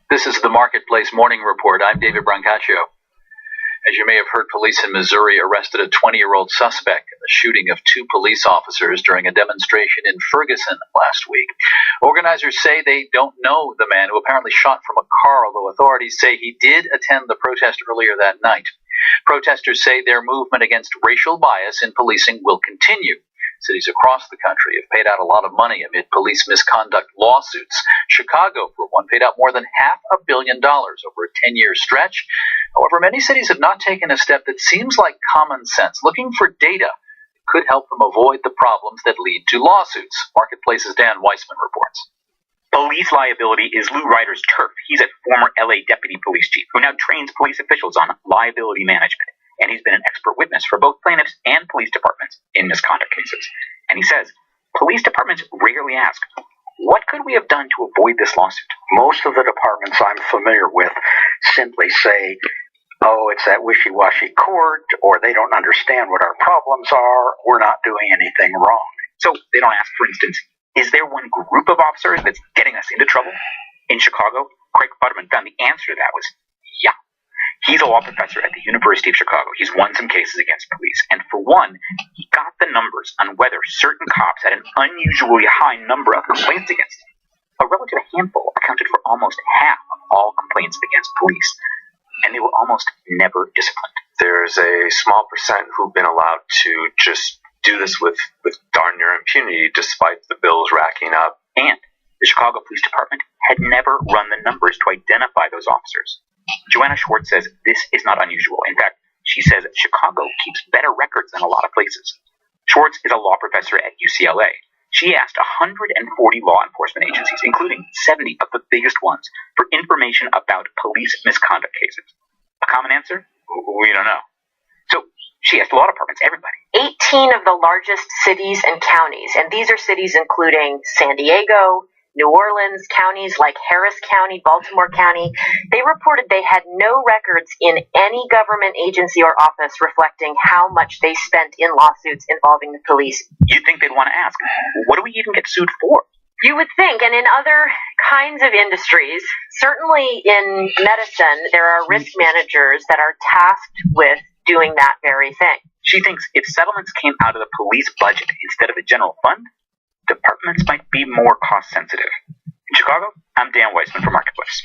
This is the Marketplace Morning Report. I'm David Brancaccio. As you may have heard, police in Missouri arrested a 20-year-old suspect in the shooting of two police officers during a demonstration in Ferguson last week. Organizers say they don't know the man who apparently shot from a car, although authorities say he did attend the protest earlier that night. Protesters say their movement against racial bias in policing will continue. Cities across the country have paid out a lot of money amid police misconduct lawsuits. Chicago, for one, paid out more than $500 million over a 10-year stretch. However, many cities have not taken a step that seems like common sense, looking for data that could help them avoid the problems that lead to lawsuits. Marketplace's Dan Weissman reports. Police liability is Lou Ryder's turf. He's a former LA deputy police chief who now trains police officials on liability management. And he's been an expert witness for both plaintiffs and police departments in misconduct cases. And he says, police departments rarely ask, what could we have done to avoid this lawsuit? Most of the departments I'm familiar with simply say, oh, it's that wishy-washy court, or they don't understand what our problems are, we're not doing anything wrong. So they don't ask, for instance, is there one group of officers that's getting us into trouble? In Chicago, Craig Butterman found the answer to that was, yeah. He's a law professor at the University of Chicago. He's won some cases against police. And for one, he got the numbers on whether certain cops had an unusually high number of complaints against them. A relative handful accounted for almost half of all complaints against police. And they were almost never disciplined. There's a small percent who've been allowed to just do this with darn near impunity despite the bills racking up. And the Chicago Police Department had never run the numbers to identify those officers. Joanna Schwartz says this is not unusual. In fact, she says Chicago keeps better records than a lot of places. Schwartz is a law professor at UCLA. She asked 140 law enforcement agencies, including 70 of the biggest ones, for information about police misconduct cases. A common answer? We don't know. So she asked law departments, everybody. 18 of the largest cities and counties, and these are cities including San Diego, New Orleans, counties like Harris County, Baltimore County, they reported they had no records in any government agency or office reflecting how much they spent in lawsuits involving the police. You'd think they'd want to ask, what do we even get sued for? You would think, and in other kinds of industries, certainly in medicine, there are risk managers that are tasked with doing that very thing. She thinks if settlements came out of the police budget instead of the general fund, departments might be more cost-sensitive. In Chicago, I'm Dan Weissman for Marketplace.